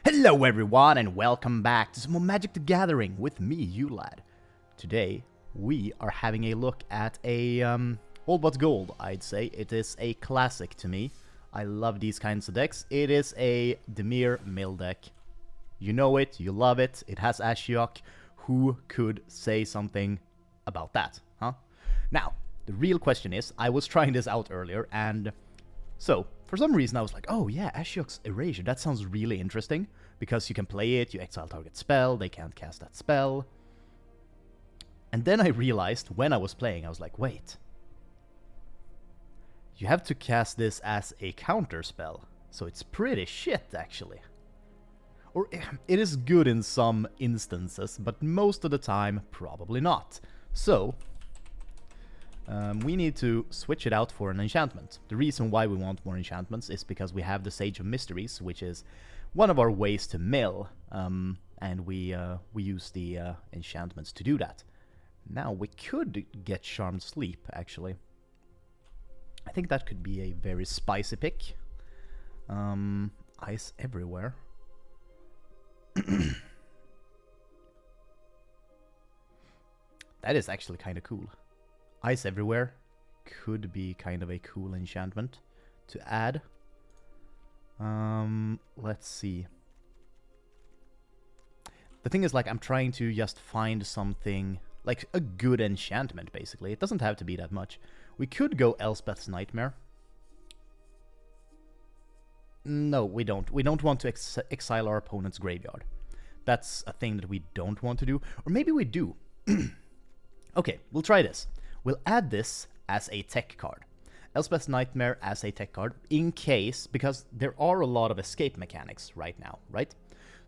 Hello everyone and welcome back to some more Magic the Gathering with me, Udalad. Today we are having a look at a old but gold, I'd say. It is a classic to me. I love these kinds of decks. It is a Dimir Mill Deck. You know it, you love it, it has Ashiok. Who could say something about that, huh? Now, the real question is, I was trying this out earlier and so, for some reason I was like, oh yeah, Ashiok's Erasure, that sounds really interesting. Because you can play it, you exile target spell, they can't cast that spell. And then I realized, when I was playing, I was like, wait. You have to cast this as a counter spell. So it's pretty shit, actually. Or, it is good in some instances, but most of the time, probably not. So, we need to switch it out for an enchantment. The reason why we want more enchantments is because we have the Sage of Mysteries, which is one of our ways to mill, and we use the enchantments to do that. Now, we could get Charmed Sleep, actually. I think that could be a very spicy pick. Ice Everywhere. That is actually kind of cool. Ice Everywhere could be kind of a cool enchantment to add. Let's see. The thing is, like, I'm trying to just find something, like, a good enchantment, basically. It doesn't have to be that much. We could go Elspeth's Nightmare. No, we don't. We don't want to exile our opponent's graveyard. That's a thing that we don't want to do. Or maybe we do. Okay, we'll try this. We'll add this as a tech card. Elspeth's Nightmare as a tech card, in case, because there are a lot of escape mechanics right now, right?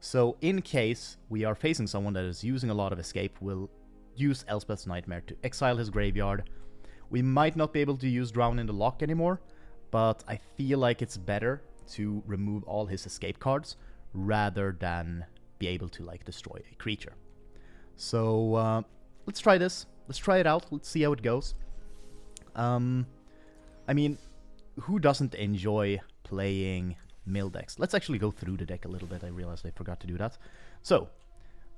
So, in case we are facing someone that is using a lot of escape, we'll use Elspeth's Nightmare to exile his graveyard. We might not be able to use Drown in the Loch anymore, but I feel like it's better to remove all his escape cards, rather than be able to, like, destroy a creature. So, let's try this. Let's try it out. Let's see how it goes. I mean, who doesn't enjoy playing mill decks? Let's actually go through the deck a little bit. I realized I forgot to do that. So,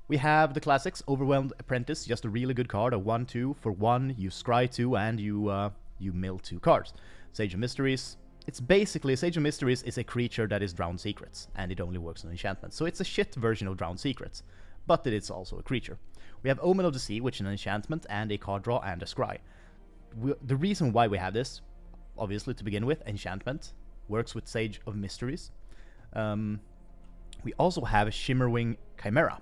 we have the classics. Overwhelmed Apprentice, just a really good card. A 1/2 for 1, you scry 2, and you mill 2 cards. Sage of Mysteries. It's basically, Sage of Mysteries is a creature that is Drowned Secrets, and it only works on enchantments. So it's a shit version of Drowned Secrets, but it is also a creature. We have Omen of the Sea, which is an enchantment, and a card draw, and a scry. The reason why we have this, obviously, to begin with, enchantment, works with Sage of Mysteries. We also have a Shimmerwing Chimera.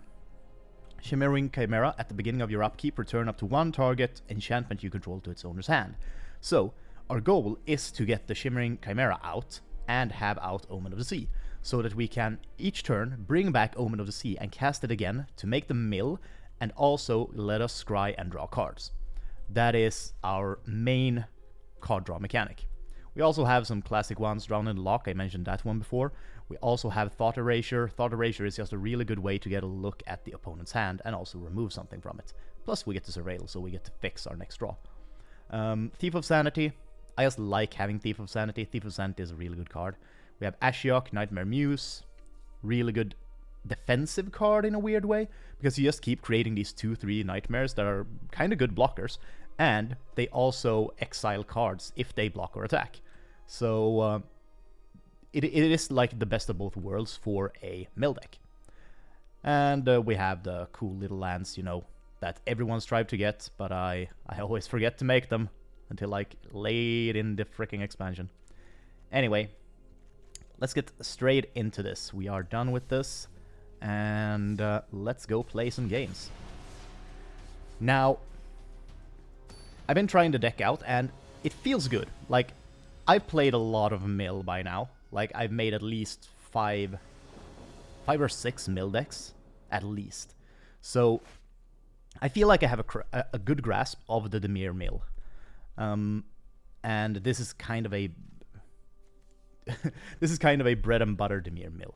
Shimmerwing Chimera, at the beginning of your upkeep, return up to 1 target enchantment you control to its owner's hand. So, our goal is to get the Shimmering Chimera out, and have out Omen of the Sea, so that we can, each turn, bring back Omen of the Sea and cast it again to make them mill, and also let us scry and draw cards. That is our main card draw mechanic. We also have some classic ones, Drown in the Loch, I mentioned that one before. We also have Thought Erasure. Thought Erasure is just a really good way to get a look at the opponent's hand and also remove something from it. Plus we get to Surveil, so we get to fix our next draw. Thief of Sanity. I just like having Thief of Sanity. Thief of Sanity is a really good card. We have Ashiok, Nightmare Muse. Really good defensive card in a weird way, because you just keep creating these 2-3 nightmares that are kind of good blockers, and they also exile cards if they block or attack. So it is like the best of both worlds for a mill deck. And we have the cool little lands, you know, that everyone strives to get, but I always forget to make them until like late in the freaking expansion. Anyway, let's get straight into this. We are done with this, and let's go play some games. Now, I've been trying the deck out, and it feels good. Like, I've played a lot of mill by now. Like, I've made at least 5 or 6 mill decks, at least. So, I feel like I have a good grasp of the Dimir Mill. And this is kind of a this is kind of a bread and butter Dimir Mill.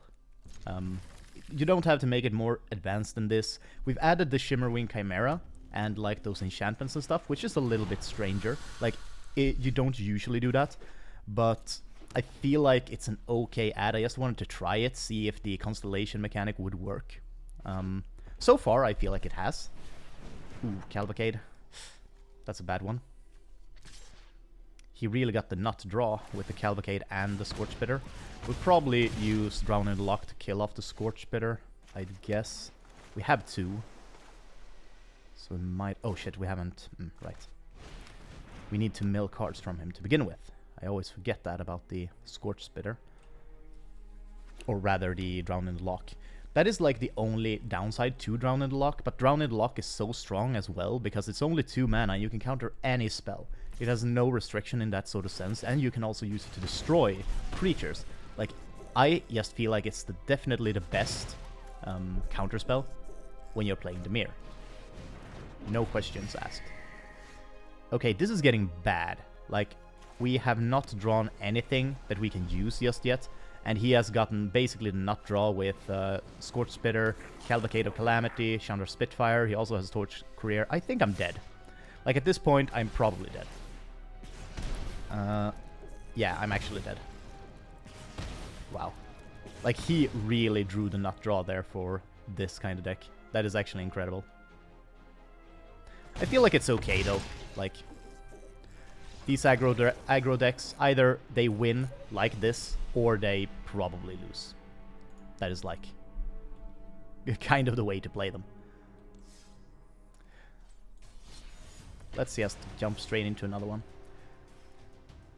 You don't have to make it more advanced than this. We've added the Shimmerwing Chimera and like those enchantments and stuff, which is a little bit stranger. Like, you don't usually do that, but I feel like it's an okay ad. I just wanted to try it, see if the constellation mechanic would work. So far, I feel like it has. Ooh, Cavalcade. That's a bad one. He really got the nut draw with the Cavalcade and the Scorch Bitter. We'll probably use Drown in the Lock to kill off the Scorch Bitter, I'd guess. We have 2. So we might... Oh shit, we haven't... right. We need to mill cards from him to begin with. I always forget that about the Scorch Bitter. Or rather, the Drown in the Lock. That is like the only downside to Drown in the Lock, but Drown in the Lock is so strong as well, because it's only 2 mana, you can counter any spell. It has no restriction in that sort of sense, and you can also use it to destroy creatures. Like, I just feel like it's definitely the best counterspell when you're playing Dimir. No questions asked. Okay, this is getting bad. Like, we have not drawn anything that we can use just yet, and he has gotten basically the nut draw with Scorch Spitter, Cavalcade of Calamity, Chandra Spitfire. He also has Torch Courier. I think I'm dead. Like, at this point, I'm probably dead. Yeah, I'm actually dead. Wow. Like, he really drew the nut draw there for this kind of deck. That is actually incredible. I feel like it's okay, though. Like, these aggro decks, either they win like this, or they probably lose. That is, like, kind of the way to play them. Let's just jump straight into another one.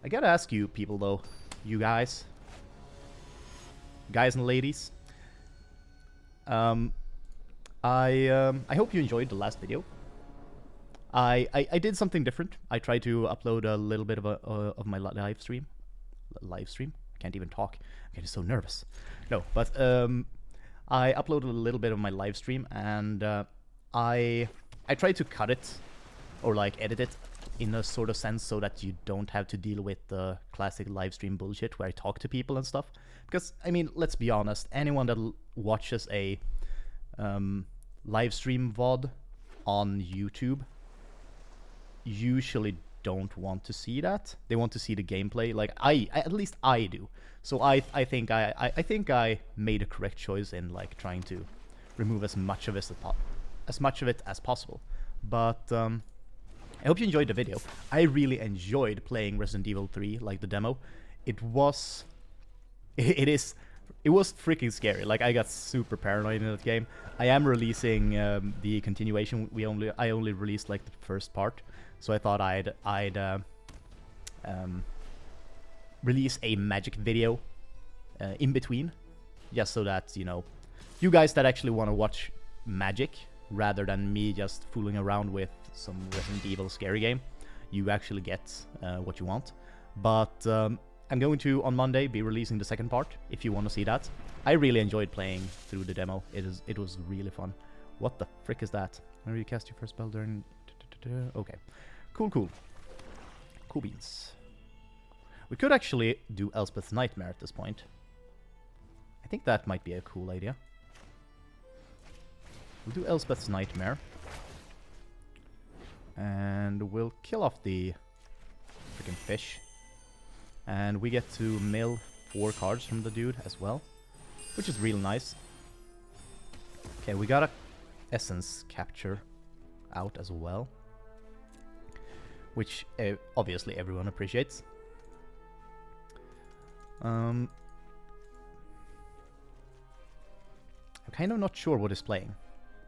I gotta ask you people, though, you guys and ladies, I hope you enjoyed the last video. I did something different. I tried to upload a little bit of my live stream. I can't even talk. I'm getting so nervous. No, but I uploaded a little bit of my live stream, and I tried to cut it or like edit it in a sort of sense so that you don't have to deal with the classic live stream bullshit where I talk to people and stuff. Because, I mean, let's be honest, anyone that watches a live stream VOD on YouTube usually don't want to see that. They want to see the gameplay. Like, at least I do. So I think I made a correct choice in like trying to remove as much of it as possible. But I hope you enjoyed the video. I really enjoyed playing Resident Evil 3, like the demo. It was freaking scary. Like, I got super paranoid in that game. I am releasing the continuation. I only released like the first part, so I thought I'd release a magic video in between, just so that, you know, you guys that actually want to watch magic rather than me just fooling around with some Resident Evil scary game, you actually get what you want. But I'm going to, on Monday, be releasing the second part, if you want to see that. I really enjoyed playing through the demo. It was really fun. What the frick is that? Whenever you cast your first spell during... Okay. Cool. Cool beans. We could actually do Elspeth's Nightmare at this point. I think that might be a cool idea. We'll do Elspeth's Nightmare. And we'll kill off the freaking fish. And we get to mill 4 cards from the dude as well, which is real nice. Okay, we got a Essence Capture out as well, which obviously everyone appreciates. I'm kind of not sure what he's playing.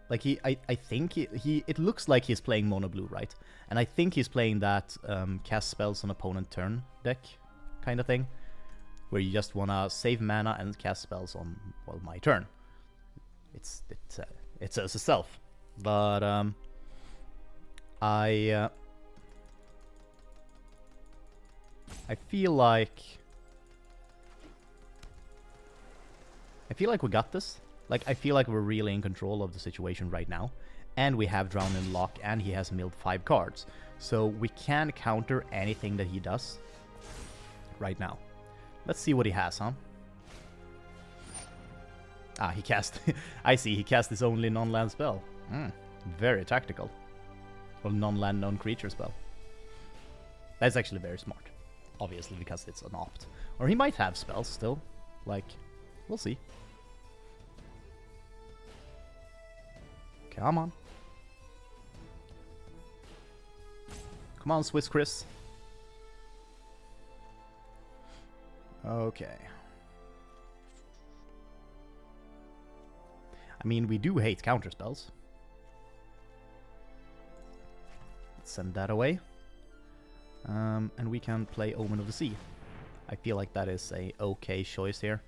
Like, I think it looks like he's playing mono blue, right? And I think he's playing that cast spells on opponent turn deck kind of thing, where you just wanna save mana and cast spells on, well, my turn. It says itself, but I feel like we got this. Like, I feel like we're really in control of the situation right now. And we have Drown in Lock, and he has milled 5 cards. So we can counter anything that he does right now. Let's see what he has, huh? Ah, he cast... I see, he cast his only non-land spell. Very tactical. Well, non-land, non-creature spell. That's actually very smart. obviously because it's an opt. Or he might have spells still. Like, we'll see. Come on. Come on, Swiss Chris. Okay. I mean, we do hate counterspells. Let's send that away. And we can play Omen of the Sea. I feel like that is a okay choice here.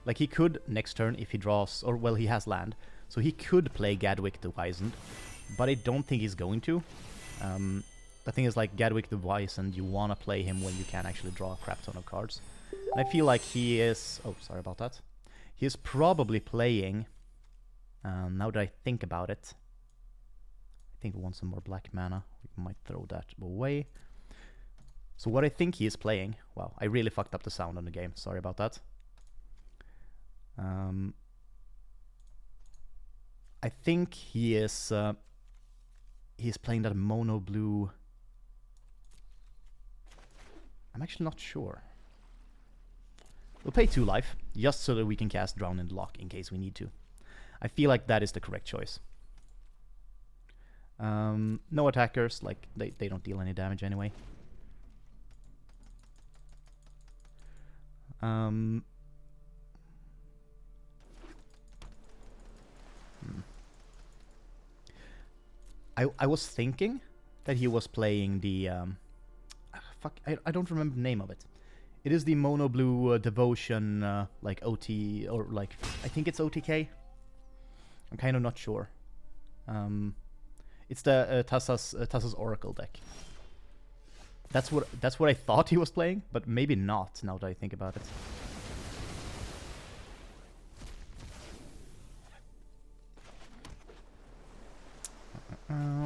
Like, he could next turn if he draws, or well, he has land, so he could play Gadwick the Wizened, but I don't think he's going to. The thing is, like, Gadwick the Wizened, you want to play him when you can actually draw a crap ton of cards. And I feel like he is... Oh, sorry about that. He is probably playing... now that I think about it... I think we want some more black mana. We might throw that away. So what I think he is playing... Wow, I really fucked up the sound on the game. Sorry about that. I think he is... he's playing that mono blue... I'm actually not sure. We'll pay 2 life, just so that we can cast Drown in the Lock in case we need to. I feel like that is the correct choice. No attackers, like, they don't deal any damage anyway. I was thinking that he was playing the... fuck, I don't remember the name of it. It is the mono blue devotion, like OT, or like, I think it's OTK. I'm kind of not sure. It's the Tassa's Oracle deck. That's what I thought he was playing, but maybe not now that I think about it.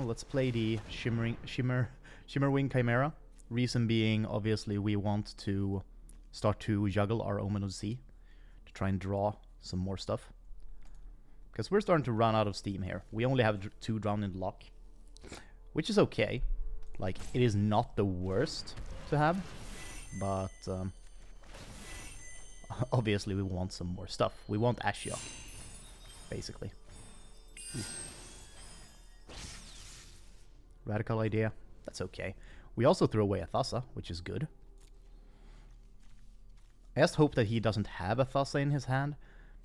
Let's play the Shimmerwing Chimera. Reason being, obviously, we want to start to juggle our Omen of the Sea to try and draw some more stuff. Because we're starting to run out of steam here. We only have 2 Drown in the Lock, which is okay. Like, it is not the worst to have, but obviously we want some more stuff. We want Ashiok, basically. Ooh. Radical idea. That's okay. We also threw away a Thassa, which is good. I just hope that he doesn't have a Thassa in his hand,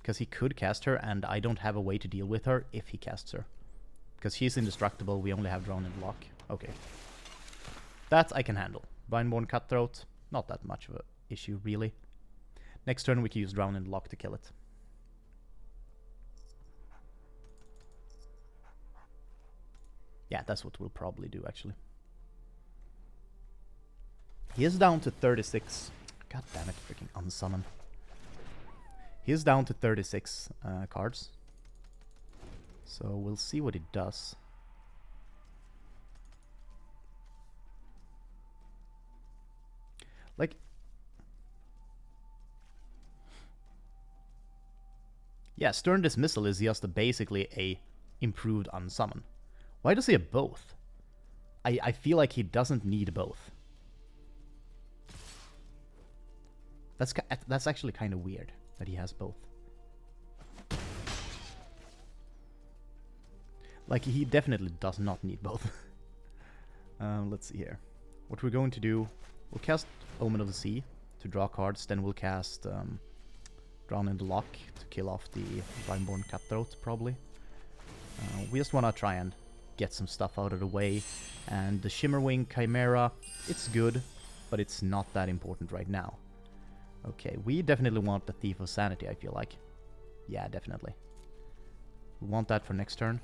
because he could cast her, and I don't have a way to deal with her if he casts her. Because she's indestructible, we only have Drown in the Lock. Okay. That I can handle. Brineborn Cutthroat, not that much of an issue, really. Next turn we can use Drown in the Lock to kill it. Yeah, that's what we'll probably do, actually. He is down to 36. God damn it, freaking unsummon. He is down to 36 cards. So we'll see what he does. Like... Yeah, Stern Dismissal is just basically a improved unsummon. Why does he have both? I feel like he doesn't need both. That's actually kind of weird that he has both. Like, he definitely does not need both. Let's see here. What we're going to do, we'll cast Omen of the Sea to draw cards, then we'll cast Drown in the Lock to kill off the Brineborn Cutthroat, probably. We just want to try and get some stuff out of the way. And the Shimmerwing Chimera, it's good, but it's not that important right now. Okay, we definitely want the Thief of Sanity, I feel like. Yeah, definitely. We want that for next turn.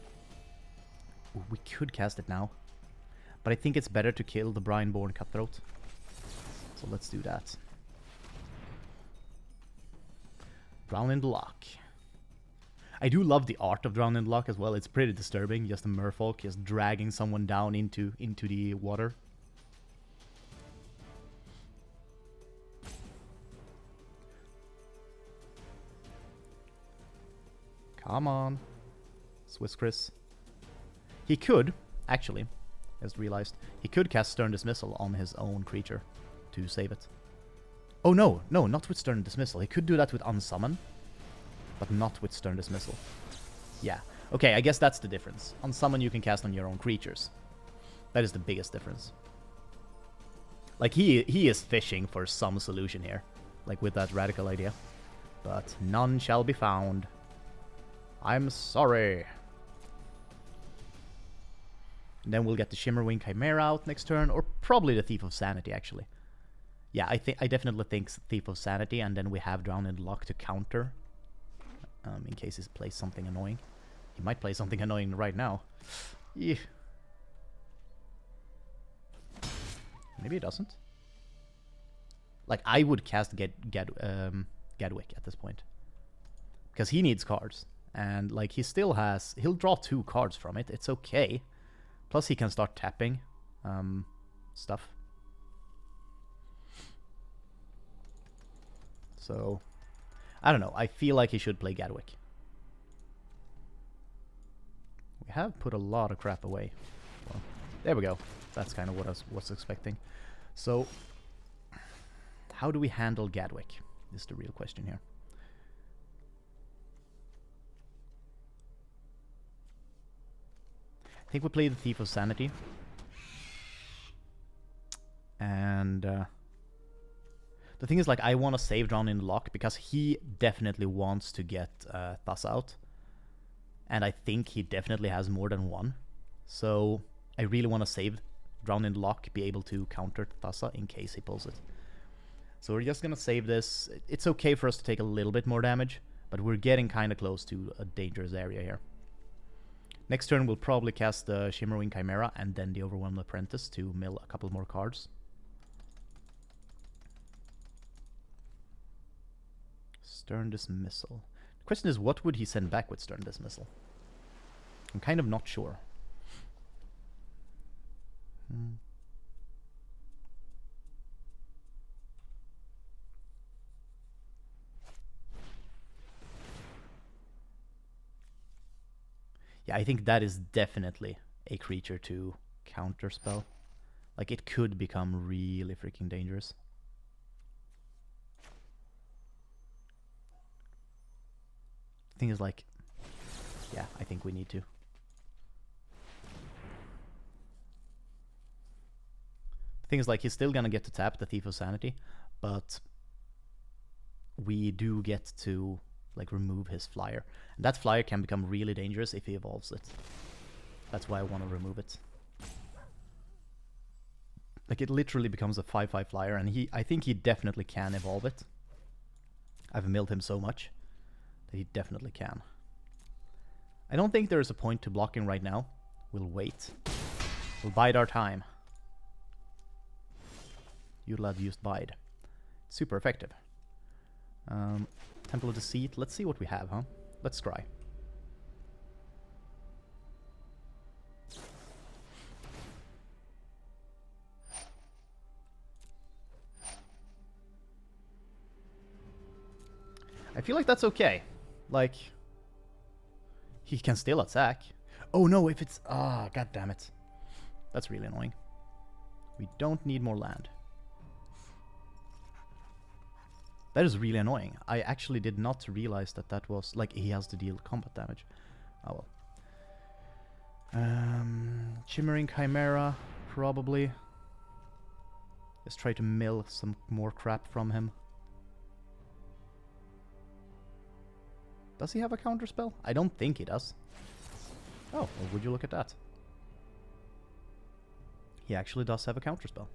Ooh, we could cast it now. But I think it's better to kill the Brineborn Cutthroat. So let's do that. Drown in the Lock. I do love the art of Drown in the Lock as well. It's pretty disturbing. Just a merfolk just dragging someone down into the water. Come on. Swiss Chris. He could, actually, I just realized, he could cast Stern Dismissal on his own creature to save it. Oh no, no, not with Stern Dismissal. He could do that with Unsummon, but not with Stern Dismissal. Yeah. Okay, I guess that's the difference. Unsummon you can cast on your own creatures. That is the biggest difference. Like, he is fishing for some solution here. Like, with that radical idea. But none shall be found. I'm sorry. And then we'll get the Shimmerwing Chimera out next turn, or probably the Thief of Sanity, actually. Yeah, I definitely think Thief of Sanity, and then we have Drown in Luck to counter. In case he plays something annoying. He might play something annoying right now. Yeah. Maybe he doesn't. Like, I would cast Gadwick at this point. Because he needs cards. And, like, he still has... He'll draw 2 cards from it. It's okay. Plus, he can start tapping stuff. So, I don't know. I feel like he should play Gadwick. We have put a lot of crap away. Well, there we go. That's kind of what I was expecting. So, how do we handle Gadwick? Is the real question here. I think we play the Thief of Sanity. And the thing is, like, I want to save Drown in Luck because he definitely wants to get Thassa out. And I think he definitely has more than one. So I really want to save Drown in Luck, be able to counter Thassa in case he pulls it. So we're just going to save this. It's okay for us to take a little bit more damage, but we're getting kind of close to a dangerous area here. Next turn we'll probably cast the Shimmerwing Chimera and then the Overwhelmed Apprentice to mill a couple more cards. Stern Dismissal. The question is, what would he send back with Stern Dismissal? I'm kind of not sure. Yeah, I think that is definitely a creature to counterspell. Like, it could become really freaking dangerous. The thing is, like, yeah, I think we need to. The thing is, like, he's still gonna get to tap the Thief of Sanity, but we do get to, like, remove his flyer. And that flyer can become really dangerous if he evolves it. That's why I want to remove it. Like, it literally becomes a 5/5 flyer, and I think he definitely can evolve it. I've milled him so much that he definitely can. I don't think there is a point to blocking right now. We'll wait. We'll bide our time. Udalad used bide. Super effective. Temple of Deceit. Let's see what we have, huh? Let's try. I feel like that's okay. Like, he can still attack. Oh no, if it's... Ah, god damn it. That's really annoying. We don't need more land. That is really annoying. I actually did not realize that that was... Like, he has to deal combat damage. Oh well. Shimmering Chimera, probably. Let's try to mill some more crap from him. Does he have a counterspell? I don't think he does. Oh, well, would you look at that? He actually does have a counterspell.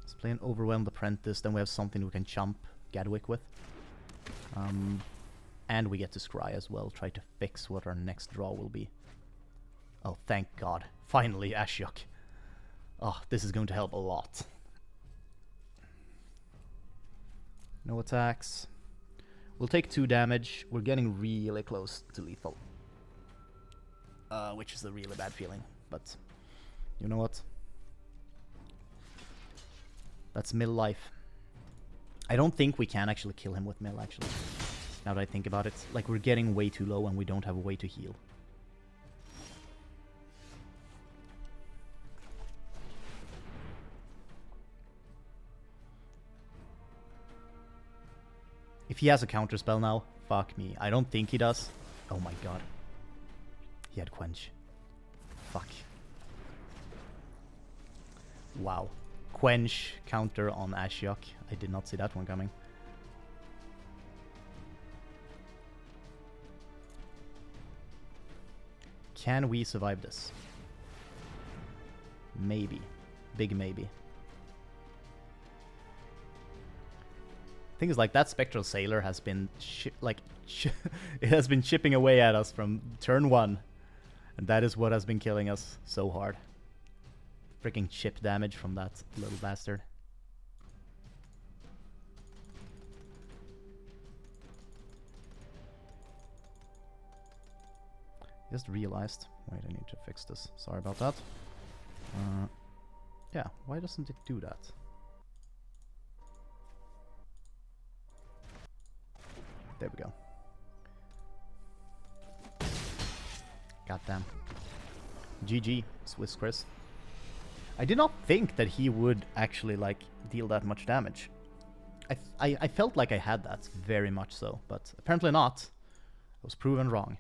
Let's play an Overwhelmed Apprentice, then we have something we can chump Gadwick with. And we get to scry as well, try to fix what our next draw will be. Oh, thank God. Finally, Ashiok. Oh, this is going to help a lot. No attacks. We'll take 2 damage. We're getting really close to lethal. Which is a really bad feeling. But, you know what? That's mill life. I don't think we can actually kill him with mill, actually. Now that I think about it, like we're getting way too low and we don't have a way to heal. If he has a counter spell now, fuck me. I don't think he does. Oh my god. He had Quench. Fuck. Wow. Quench counter on Ashiok. I did not see that one coming. Can we survive this? Maybe. Big maybe. Thing is, like, that Spectral Sailor has been it has been chipping away at us from turn 1, and that is what has been killing us so hard. Freaking chip damage from that little bastard. Just realized. Wait, I need to fix this. Sorry about that. Yeah, why doesn't it do that? There we go. Goddamn. GG, Swiss Chris. I did not think that he would actually, like, deal that much damage. I felt like I had that, very much so, but apparently not. I was proven wrong.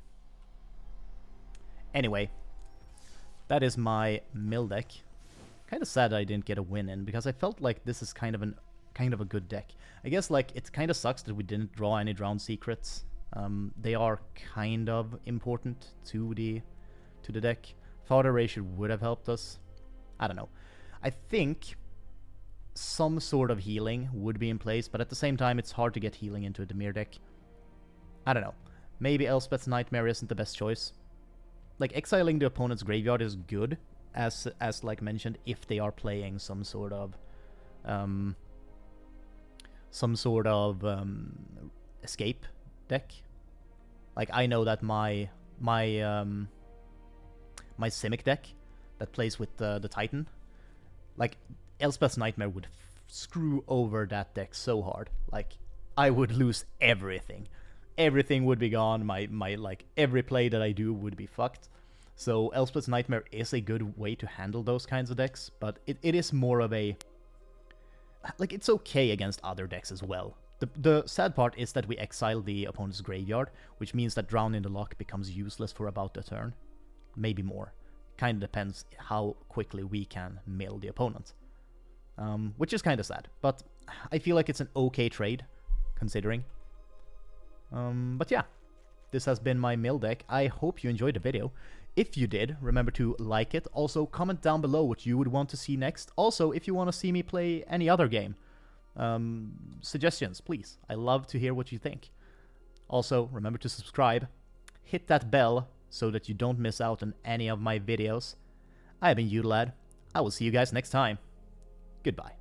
Anyway, that is my mill deck. Kind of sad that I didn't get a win in, because I felt like this is kind of a good deck. I guess, like, it kind of sucks that we didn't draw any drown secrets. They are kind of important to the deck. Thought Erasure would have helped us. I don't know. I think some sort of healing would be in place, but at the same time, it's hard to get healing into a Dimir deck. I don't know. Maybe Elspeth's Nightmare isn't the best choice. Like, exiling the opponent's graveyard is good, as like mentioned, if they are playing some sort of escape deck. Like, I know that my Simic deck that plays with the Titan, like, Elspeth's Nightmare would screw over that deck so hard. Like, I would lose everything. Everything would be gone. My like, every play that I do would be fucked. So Elspeth's Nightmare is a good way to handle those kinds of decks, but it is more of a... Like, it's okay against other decks as well. The sad part is that we exile the opponent's graveyard, which means that Drown in the Loch becomes useless for about a turn. Maybe more. Kind of depends how quickly we can mill the opponent. Which is kind of sad, but I feel like it's an okay trade, considering. But yeah, this has been my mill deck. I hope you enjoyed the video. If you did, remember to like it. Also, comment down below what you would want to see next. Also, if you want to see me play any other game, suggestions, please. I love to hear what you think. Also, remember to subscribe. Hit that bell so that you don't miss out on any of my videos. I have been Udalad. I will see you guys next time. Goodbye.